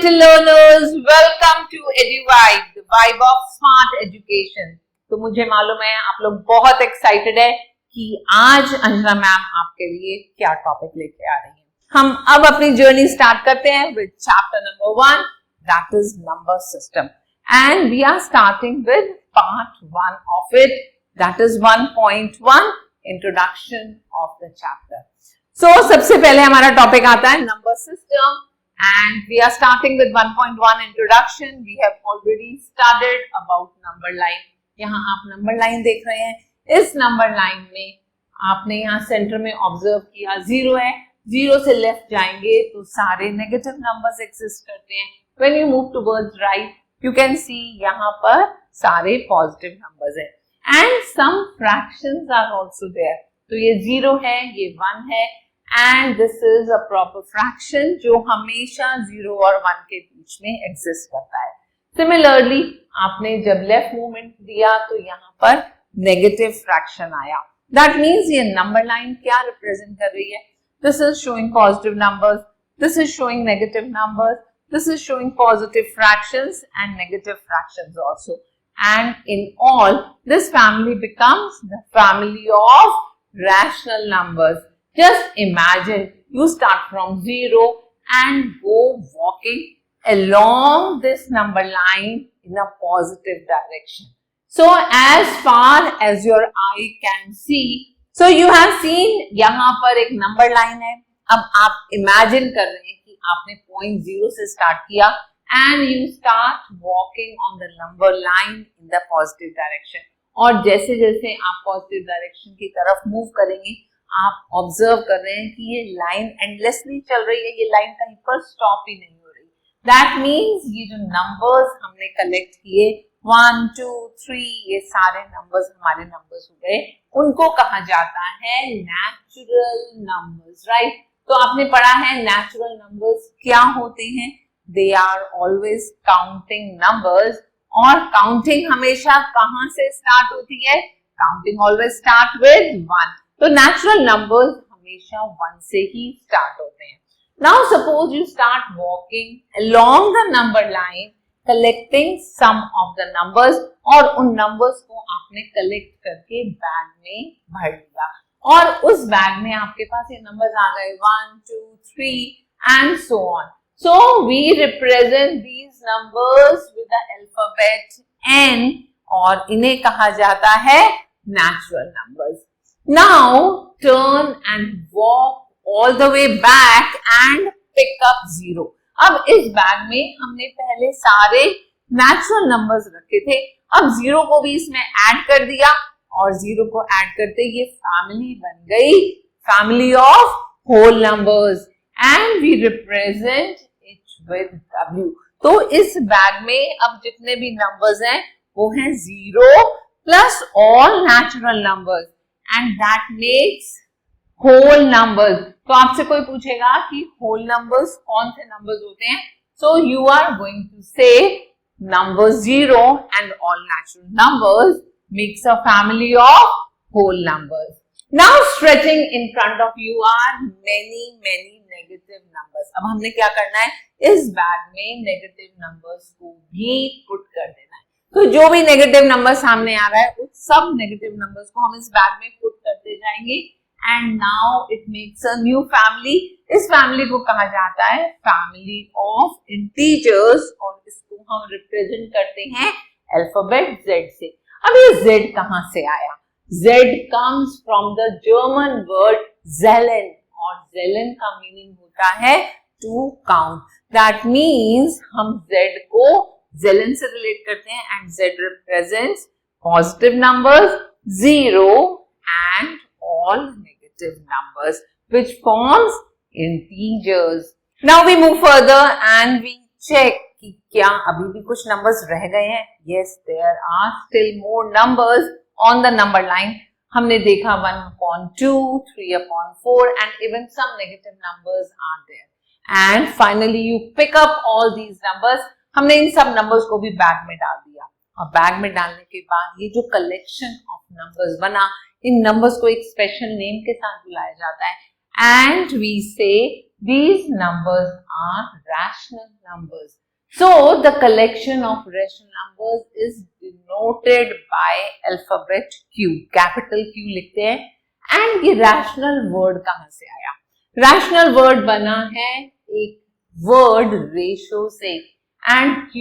little learners, welcome to EduVibe, the vibe of smart education। तो मुझे मालूम है आप लोग बहुत एक्साइटेड है कि आज अंजना मैम आपके लिए क्या टॉपिक लेके आ रही हैं। हम अब अपनी जर्नी स्टार्ट करते हैं with chapter number 1, that is number system, and we are starting with part 1 of it, that is 1.1 introduction of the chapter. So सबसे पहले हमारा टॉपिक आता है number system, and we are starting with 1.1 introduction. We have already studied about number line. यहाँ आप number line देख रहे हैं। इस नंबर लाइन में आपने यहाँ सेंटर में ऑब्जर्व किया 0 है, 0 से लेफ्ट जाएंगे तो सारे नेगेटिव नंबर्स एग्जिस्ट करते हैं। When you move towards right, you can see यहाँ पर सारे पॉजिटिव नंबर्स हैं, and some fractions are also there. तो ये 0 है, ये 1 है, and this is a proper fraction जो हमेशा 0 और 1 के बीच में एग्जिस्ट करता है। Similarly, आपने जब लेफ्ट मूवमेंट दिया तो यहाँ पर नेगेटिव फ्रैक्शन आया। That means ये नंबर लाइन क्या रिप्रेजेंट कर रही है? This is showing positive numbers, this is showing negative numbers, this is showing positive fractions and negative fractions also. And in all, this family becomes the family of rational numbers. Just imagine you start from 0 and go walking along this number line in a positive direction. So as far as your eye can see, so you have seen यहाँ पर एक number line है। अब आप imagine कर रहे हैं कि आपने point 0 से start किया and you start walking on the number line in the positive direction. और जैसे जैसे आप positive direction की तरफ move करेंगे, आप ऑब्जर्व कर रहे हैं कि ये लाइन एंडलेसली चल रही है, ये लाइन कहीं पर स्टॉप ही नहीं हो रही। दैट मीन्स ये जो नंबर्स हमने कलेक्ट किए 1, 2, 3, ये सारे नंबर्स हमारे नंबर्स हो गए, उनको कहा जाता है नेचुरल नंबर्स, राइट। तो आपने पढ़ा है नेचुरल नंबर्स क्या होते हैं। They are always counting numbers, और काउंटिंग हमेशा कहाँ से स्टार्ट होती है? Counting always start with 1। तो नेचुरल नंबर्स हमेशा 1 से ही स्टार्ट होते हैं। Now suppose you start walking along the number line collecting some of the numbers, और उन नंबर्स को आपने कलेक्ट करके बैग में भर लिया, और उस बैग में आपके पास ये नंबर्स आ गए 1, 2, 3 and so on. So we represent these numbers with the alphabet N, और इन्हें कहा जाता है natural numbers. Now turn and walk all the way back and pick up 0. अब इस बैग में हमने पहले सारे नेचुरल नंबर्स रखे थे, अब 0 को भी इसमें ऐड कर दिया, और 0 को ऐड करते ये फैमिली बन गई, family of whole numbers, and we represent it with W। तो इस बैग में अब जितने भी नंबर्स हैं वो हैं 0 plus all natural numbers, and that makes whole numbers। तो आपसे कोई पूछेगा कि whole numbers कौन से numbers होते हैं, so you are going to say number 0 and all natural numbers makes a family of whole numbers। Now stretching in front of you are many negative numbers। अब हमने क्या करना है, इस बैग में नेगेटिव नंबर्स को भी पुट कर देना है। तो जो भी नेगेटिव नंबर सामने आ रहा है उस सब नेगेटिव नंबर्स को हम इस बैग में पुट करते जाएंगे, and now it makes a new family. इस फैमिली को कहा जाता है फैमिली ऑफ इंटीजर्स, और इसको हम रिप्रेजेंट करते हैं अल्फाबेट Z से। अब ये Z कहां से आया? Z comes from the German word zählen, और zählen का मीनिंग होता है टू काउंट। दैट मीन्स हम Z को zählen से रिलेट करते हैं, and Z represents positive numbers 0 and all negative numbers which forms integers। Now we move further and we check कि क्या अभी भी कुछ numbers रह गए हैं। Yes, there are still more numbers on the number line। हमने देखा 1/2, 3/4 and even some negative numbers are there। And finally you pick up all these numbers। हमने इन सब नंबर्स को भी बैग में डाल दिया, और बैग में डालने के बाद ये जो कलेक्शन ऑफ नंबर्स बना, इन नंबर्स को एक स्पेशल नेम के साथ बुलाया जाता है, एंड वी से These numbers are rational numbers. So the collection of rational numbers is denoted by alphabet Q. Capital Q लिखते हैं. And ये rational word कहाँ से आया? Rational word बना है एक word ratio से. And Q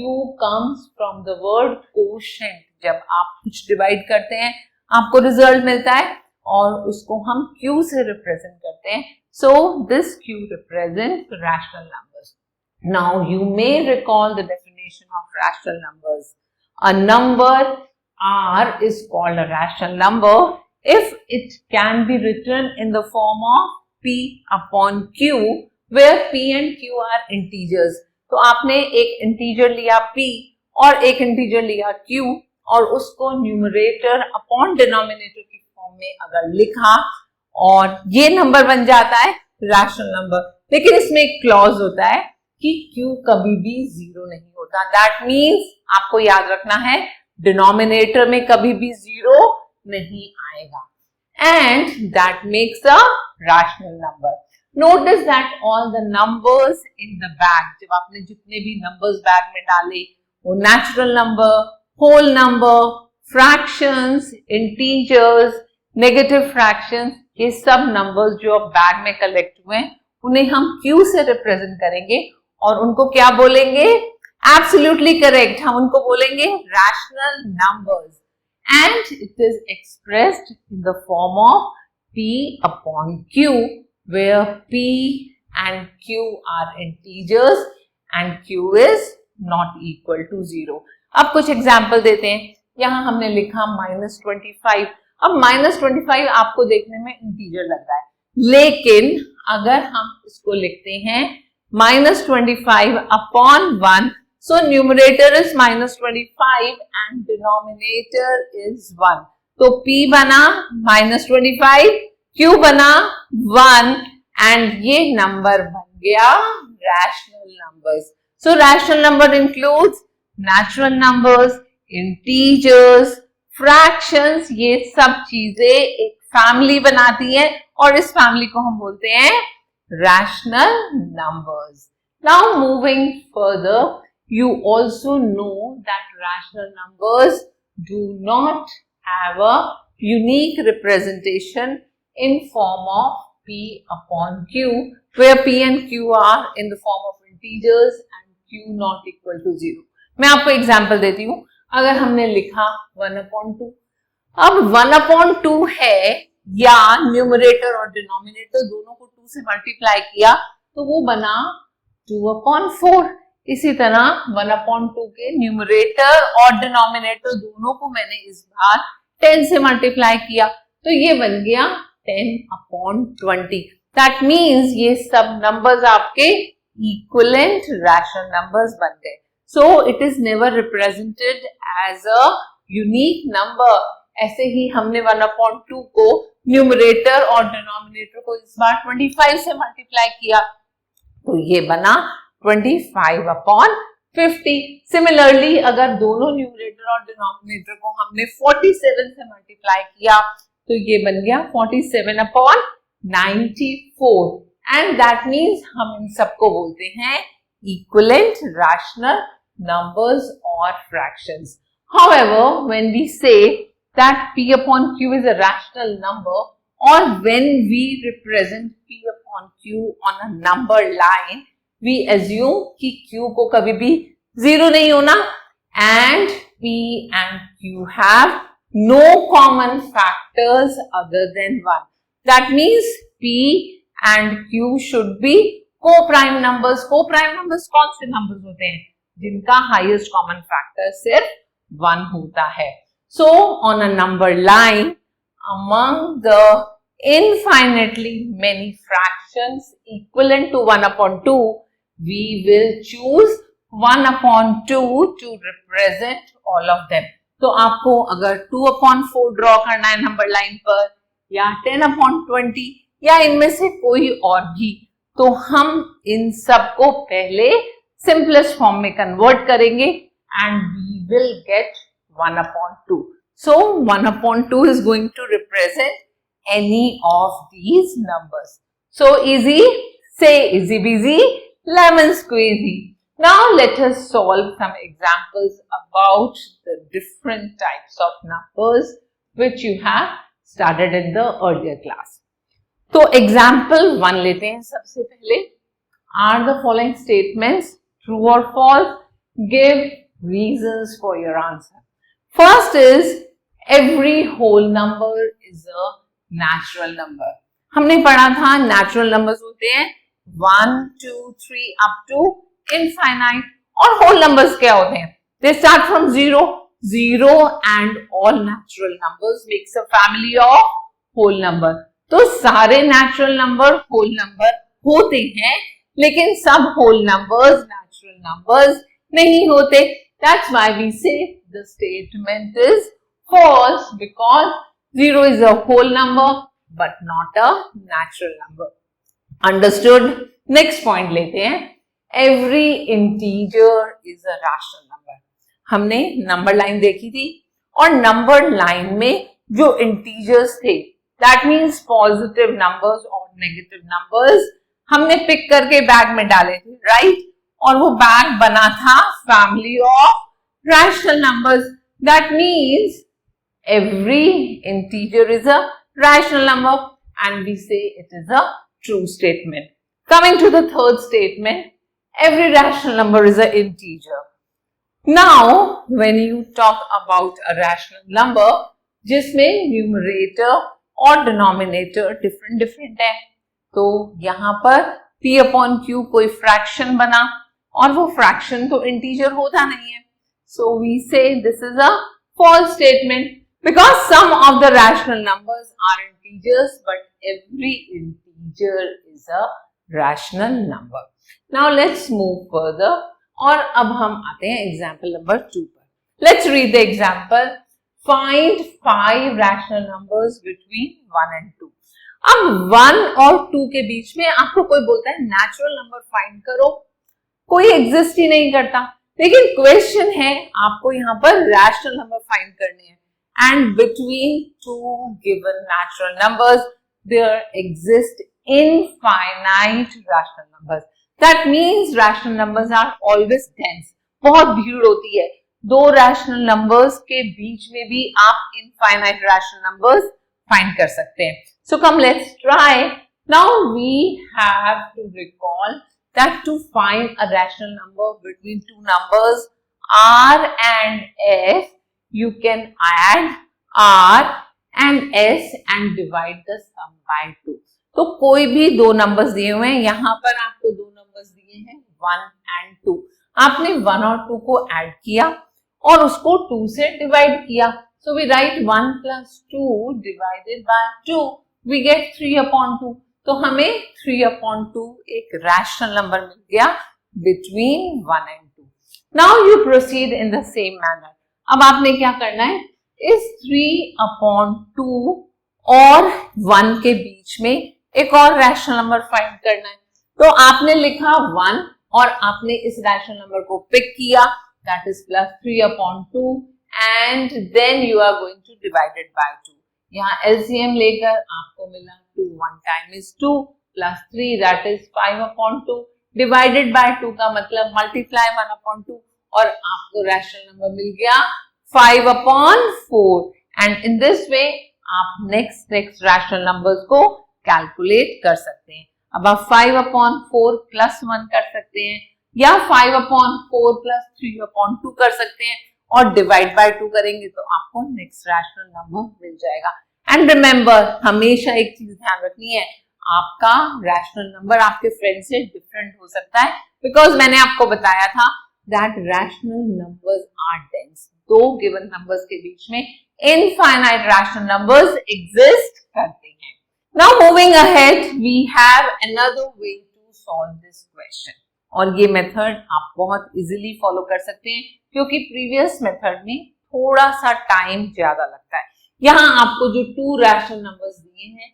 comes from the word quotient. जब आप कुछ divide करते हैं, आपको result मिलता है और उसको हम Q से represent करते हैं. So this Q represents rational numbers. Now you may recall the definition of rational numbers. A number R is called a rational number if it can be written in the form of P upon Q, where P and Q are integers. तो आपने एक integer लिया P और एक integer लिया Q और उसको numerator upon denominator की फॉर्म में अगर लिखा और ये नंबर बन जाता है रैशनल नंबर. लेकिन इसमें एक क्लॉज होता है कि Q कभी भी जीरो नहीं होता. दैट मीन्स आपको याद रखना है डिनोमिनेटर में कभी भी जीरो नहीं आएगा. And that makes a rational number. Notice that all the numbers in the bag, जब आपने जितने भी नंबर्स बैग में डाले वो natural number, whole number, fractions, integers, negative fractions, ये सब नंबर्स जो अब बैग में कलेक्ट हुए हैं उन्हें हम Q से रिप्रेजेंट करेंगे और उनको क्या बोलेंगे? एब्सोल्युटली करेक्ट, हम उनको बोलेंगे rational numbers. And it is expressed in the form of P upon Q, where P and Q are integers and Q is not equal to 0. अब कुछ एग्जाम्पल देते हैं. यहां हमने लिखा -25. अब -25 आपको देखने में इंटीजर लग रहा है, लेकिन अगर हम इसको लिखते हैं -25 upon 1, so numerator is -25 and denominator is 1. तो P बना -25, Q बना 1 and ये नंबर बन गया rational numbers. So rational number includes natural numbers, integers, fractions, ये सब चीजें एक फैमिली बनाती हैं और इस फैमिली को हम बोलते हैं rational numbers. Now moving further, you also know that rational numbers do not have a unique representation in form of P upon Q, where P and Q are in the form of integers and Q not equal to 0. मैं आपको example देती हूँ. अगर हमने लिखा 1/2, अब 1/2 है या न्यूमरेटर और डिनोमिनेटर दोनों को 2 से मल्टीप्लाई किया तो वो बना 2/4. इसी तरह 1/2 के न्यूमरेटर और डिनोमिनेटर दोनों को मैंने इस बार 10 से मल्टीप्लाई किया तो ये बन गया 10/20. दैट मीन्स ये सब नंबर्स आपके इक्विवेलेंट रैशनल नंबर्स बन गए. So it is never represented as a unique number. ऐसे ही हमने 1/2 को न्यूमरेटर और डिनोमिनेटर को इस बार 25 से मल्टीप्लाई किया तो ये बना 25/50. सिमिलरली अगर दोनों न्यूमरेटर और डिनोमिनेटर को हमने 47 से मल्टीप्लाई किया तो ये बन गया 47/94. एंड दैट मीन्स हम इन सबको बोलते हैं equivalent rational numbers or fractions. However, when we say that P upon Q is a rational number, or when we represent P upon Q on a number line, we assume कि Q को कभी भी 0 नहीं होना and P and Q have no common factors other than 1. That means P and Q should be co-prime numbers. Co-prime numbers कौन से numbers होते हैं जिनका highest common factor सिर्फ 1 होता है. So on a number line, among the infinitely many fractions equivalent to 1/2, we will choose 1/2 to represent all of them. तो आपको अगर 2/4 ड्रॉ करना है नंबर लाइन पर या 10/20 या इनमें से कोई और भी, तो हम इन सब को पहले सिंपलेस्ट फॉर्म में कन्वर्ट करेंगे and we will get 1/2. So 1/2 is going to represent any of these numbers. So easy. Say easy busy, lemon squeezy. Now let us solve some examples about the different types of numbers which you have studied in the earlier class. तो example 1 लेते हैं सबसे पहले. Are the following statements true or false? Give reasons for your answer. First is every whole number is a natural number. हमने पढ़ा था natural numbers होते हैं 1, 2, 3 up to infinite. और whole numbers क्या होते हैं? They start from 0. 0 and all natural numbers makes a family of whole number. तो सारे natural number whole number होते हैं, लेकिन सब whole numbers natural numbers नहीं होते. That's why we say the statement is false, because 0 is a whole number but not a natural number. Understood? Next point लेते हैं. Every integer is a rational number. हमने number line देखी थी और number line में जो integers थे, that means positive numbers और negative numbers, हमने pick करके bag में डाले थे, right? और वो bag बना था family of rational numbers. That means every integer is a rational number and we say it is a true statement. Coming to the third statement, every rational number is an integer. Now, when you talk about a rational number, जिसमें numerator और denominator different है, तो यहाँ पर p upon q कोई fraction बना और वो fraction तो integer होता नहीं है. So we say this is a false statement because some of the rational numbers are integers, but every integer is a rational number. Now let's move further और अब हम आते हैं example number 2 पर. Let's read the example. Find 5 rational numbers between 1 and 2. अब 1 और 2 के बीच में आपको कोई बोलता है natural number find करो, कोई exist ही नहीं करता. लेकिन क्वेश्चन है आपको यहाँ पर रैशनल नंबर फाइंड करने हैं, and between two given natural numbers there exist infinite rational numbers. That means rational numbers are always dense. बहुत भीड़ होती है. दो रैशनल नंबर्स के बीच में भी आप इनफाइनाइट रैशनल नंबर्स फाइंड कर सकते हैं. So come let's try. Now we have to recall that to find a rational number between two numbers r and s, you can add r and s and divide the sum by 2. तो कोई भी दो numbers दिए हुए हैं, यहाँ पर आपको दो नंबर्स दिए हैं 1 and 2. आपने 1 और 2 को ऐड किया और उसको 2 से डिवाइड किया. So we write 1 plus 2 divided by 2, we get 3 upon 2. तो हमें 3 upon 2 एक रैशनल नंबर मिल गया between 1 and 2. Now you proceed in the same manner. अब आपने क्या करना है, इस 3 upon 2 और 1 के बीच में एक और रैशनल नंबर फाइंड करना है. तो आपने लिखा 1 और आपने इस रैशनल नंबर को पिक किया, that is plus 3 upon 2, and then you are going to divide it by 2. यहाँ LCM लेकर आपको मिला 2 1 time is 2 plus 3, that is 5 upon 2 divided by 2 का मतलब multiply 1 upon 2 और आपको रैशनल नंबर मिल गया 5 upon 4. and in this way आप next रैशनल नंबर्स को कैलकुलेट कर सकते हैं. अब आप 5 upon 4 plus 1 कर सकते हैं या 5 upon 4 plus 3 upon 2 कर सकते हैं और डिवाइड बाय 2 करेंगे तो आपको नेक्स्ट रैशनल नंबर मिल जाएगा. एंड रिमेंबर, हमेशा एक चीज ध्यान रखनी है, आपका रैशनल नंबर आपके फ्रेंड से डिफरेंट हो सकता है, बिकॉज मैंने आपको बताया था that rational numbers are dense. दो गिवन नंबर्स के बीच में इनफाइनाइट रैशनल नंबर्स एग्जिस्ट करते हैं. Now moving ahead, we have another way to solve this question. और ये मेथड आप बहुत इजीली फॉलो कर सकते हैं क्योंकि प्रीवियस मेथड में थोड़ा सा टाइम ज्यादा लगता है. यहाँ आपको जो 2 रैशनल नंबर्स दिए हैं,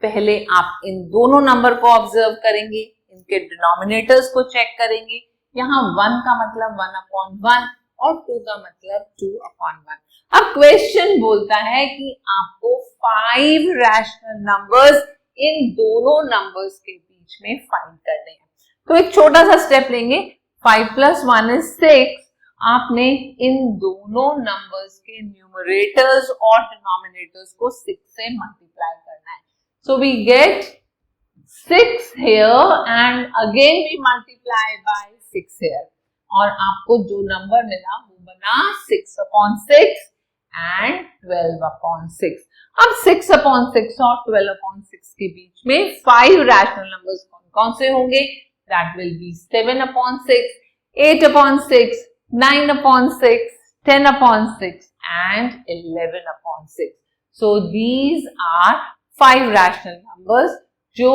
पहले आप इन दोनों नंबर को ऑब्जर्व करेंगे, इनके डिनोमिनेटर्स को चेक करेंगे. यहाँ 1 का मतलब 1 upon 1 और 2 का मतलब 2 upon 1. अब क्वेश्चन बोलता है कि आपको 5 रैशनल नंबर्स इन दोनों नंबर्स के बीच बीच में फाइंड करने हैं। तो एक छोटा सा स्टेप लेंगे, 5 + 1 is 6। आपने इन दोनों नंबर्स के न्यूमरेटर्स और डिनोमिनेटर्स को 6 से मल्टीप्लाई करना है। So we get 6 here and again we multiply by 6 here, और आपको जो नंबर मिला वो बना 6/6 and 12/6। अब 6/6 और 12/6 के बीच में 5 रैशनल नंबर्स कौन कौन से होंगे? That will be 7/6, 8/6, 9/6, 10/6 and 11/6. So these are 5 rational numbers जो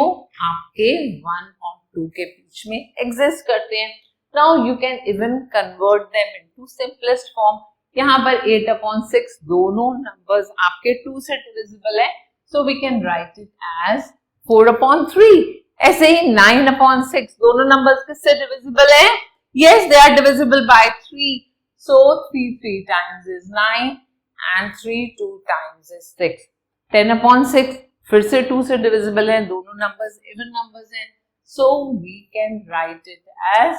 आपके 1 और 2 के बीच में एग्जिस्ट करते हैं। Now you can even convert them into simplest form. यहाँ पर 8/6 दोनों नंबर्स आपके 2 से डिविजिबल है, so we can write it as 4/3. ऐसे ही 9/6 दोनों नंबर्स किससे डिविजिबल है? Yes, they are divisible by 3. So 3 times is 9 and 3 2 times is 6. 10/6 फिर से 2 से डिविजिबल है, दोनों नंबर्स इवन नंबर्स हैं, so we can write it as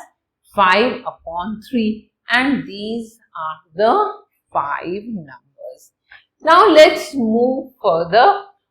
5/3 and these are the 5 numbers. Now let's move further.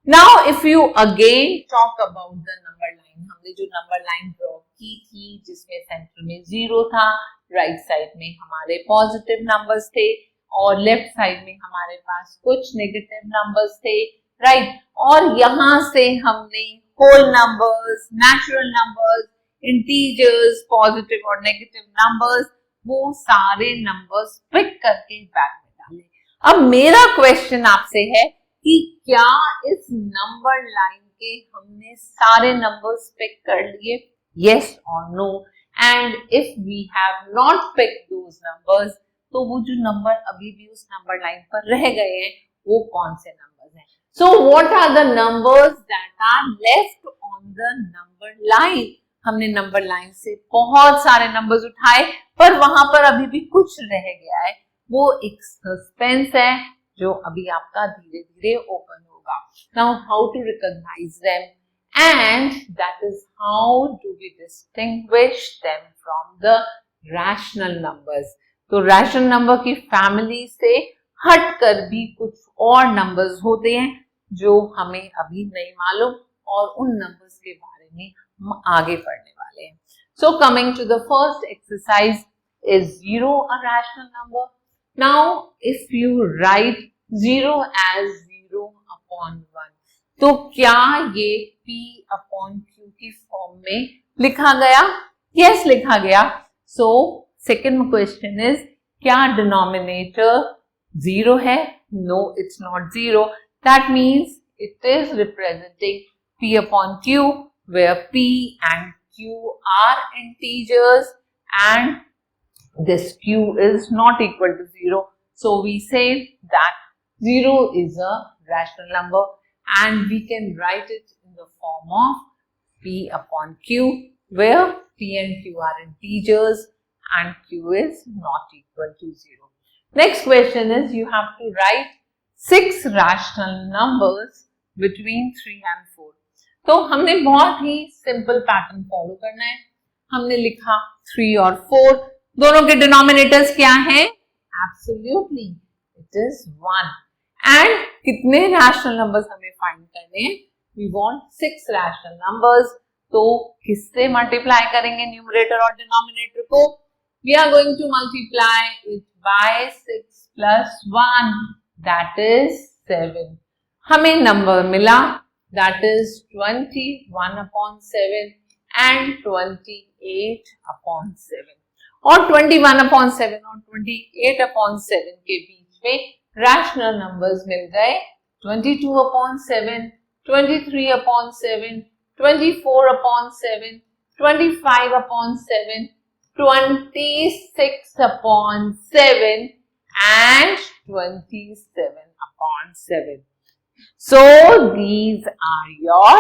Now if you again talk about the number line, हमने जो number line draw की थी जिसमें centre में 0 था, right side में हमारे पॉजिटिव नंबर्स थे और लेफ्ट साइड में हमारे पास कुछ नेगेटिव नंबर्स थे, राइट। और यहाँ से हमने whole numbers, natural numbers, integers, positive और नेगेटिव नंबर्स, वो सारे नंबर्स पिक करके बैग में डाले। अब मेरा क्वेश्चन आपसे है कि क्या इस नंबर लाइन के हमने सारे नंबर्स पिक कर लिए? Yes or no? And if we have not picked those numbers, तो वो जो नंबर अभी भी उस नंबर लाइन पर रह गए हैं वो कौन से नंबर्स हैं? So what are the numbers that are left on the number line? हमने नंबर लाइन से बहुत सारे नंबर्स उठाए पर वहां पर अभी भी कुछ रह गया है, वो एक सस्पेंस है जो अभी आपका धीरे धीरे ओपन होगा। Now how to recognize them and that is how do we distinguish them from the rational numbers? तो रैशनल नंबर की फैमिली से हटकर भी कुछ और नंबर्स होते हैं जो हमें अभी नहीं मालूम और उन नंबर्स के बारे में हम आगे पढ़ने वाले हैं। So coming to the first exercise, is 0 a rational number? Now if you write 0 as 0/1, तो क्या ये P/Q की फॉर्म में लिखा गया? Yes, लिखा गया। So second question is, क्या डिनोमिनेटर 0 है? No, it's not 0. That means it is representing P/Q, where P and Q are integers and this Q is not equal to 0. So we say that 0 is a rational number and we can write it in the form of P/Q, where P and Q are integers and Q is not equal to 0. Next question is, you have to write 6 rational numbers between 3 and 4. तो हमने बहुत ही simple pattern follow करना है। हमने लिखा 3 और 4, दोनों के डिनोमिनेटर्स क्या हैं? Absolutely, it is 1. एंड कितने रैशनल नंबर्स हमें फाइंड करने हैं? We want 6 rational numbers. तो किससे मल्टीप्लाई करेंगे न्यूमरेटर और डिनोमिनेटर को? We are going to multiply it by 6 plus 1, that is 7. हमें नंबर मिला, that is 21/7 and 28/7. और 21/7 और 28/7 के बीच में रैशनल नंबर्स मिल गए 22/7, 23/7, 24/7, 25/7, 26/7 and 27/7. So these are your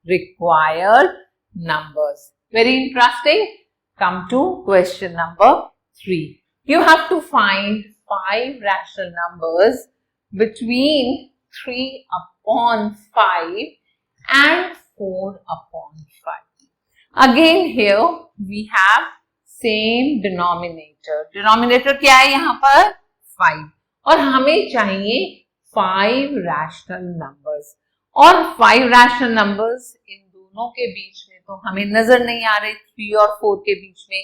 required numbers. Very interesting. Come to question number 3. You have to find 5 rational numbers between 3/5 and 4/5. Again here we have same denominator. Denominator क्या है यहाँ पर? 5. और हमें चाहिए 5 rational numbers. और 5 rational numbers इन दोनों के बीच में तो हमें नजर नहीं आ रहे, 3 और 4 के बीच में,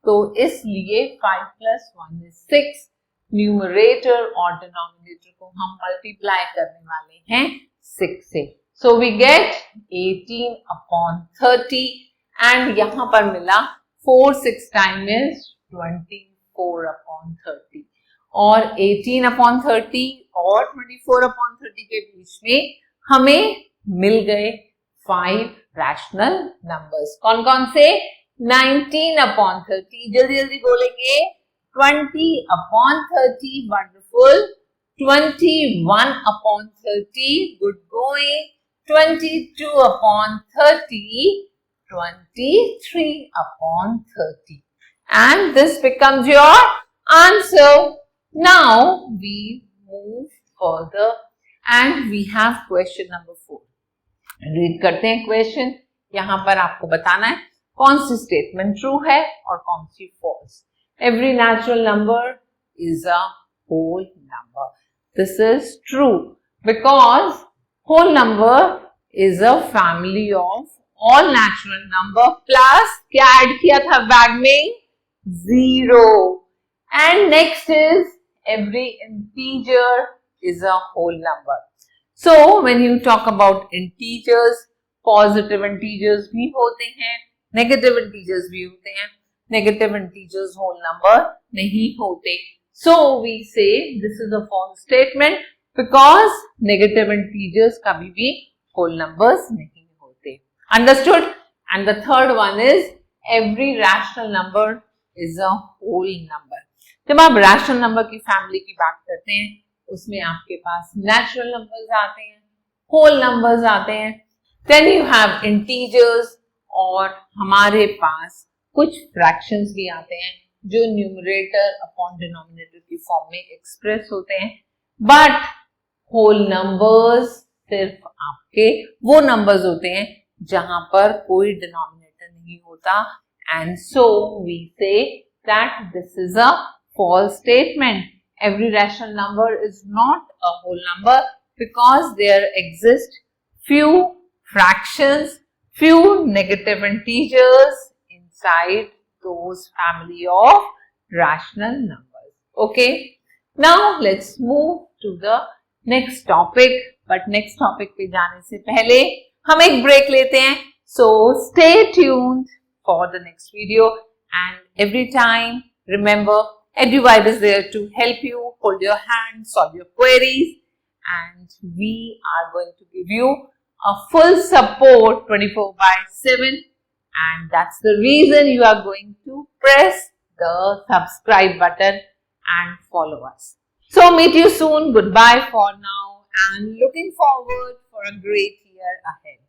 तो इसलिए 5 plus 1 is 6. न्यूमरेटर और डिनोमिनेटर को हम मल्टीप्लाई करने वाले हैं 6 से. So we get 18 upon 30 and यहाँ पर मिला 4 6 times is 24 upon 30 और 18 upon 30 और 24 upon 30 के बीच में हमें मिल गए 5 रैशनल नंबर्स. कौन कौन से? 19 upon 30, जल्दी जल्दी बोलेंगे. 20 upon 30, wonderful. 21 upon 30, good going. 22 upon 30, 23 upon 30. And this becomes your answer. Now we move further and we have question number 4. Read करते हैं question. यहाँ पर आपको बताना है कौन सी statement true है और कौन सी false. Every natural number is a whole number. This is true because whole number is a family of all natural number plus क्या add किया था बैग में? 0. And next is every integer is a whole number. So when you talk about integers, positive integers भी होते हैं, negative integers भी होते हैं. Negative integers whole number नहीं होते. So we say this is a false statement because negative integers कभी भी whole numbers नहीं होते. Understood? And the third one is every rational number is a whole number. जब आप rational number की family की बात करते हैं उसमें आपके पास natural numbers आते हैं, whole numbers आते हैं, then you have integers और हमारे पास कुछ फ्रैक्शंस भी आते हैं जो न्यूमरेटर अपॉन डिनोमिनेटर की फॉर्म में एक्सप्रेस होते हैं. बट होल नंबर्स सिर्फ आपके वो नंबर्स होते हैं जहां पर कोई डिनोमिनेटर नहीं होता. And so we say that this is a false statement. Every rational number is not a whole number because there exist few fractions, few negative integers inside those family of rational numbers. Okay, now let's move to the next topic. But next topic पे जाने से पहले हम एक break लेते हैं. So stay tuned for the next video and every time remember EduVibe is there to help you, hold your hand, solve your queries, and we are going to give you a full support 24/7, and that's the reason you are going to press the subscribe button and follow us. So meet you soon. Goodbye for now and looking forward for a great year ahead.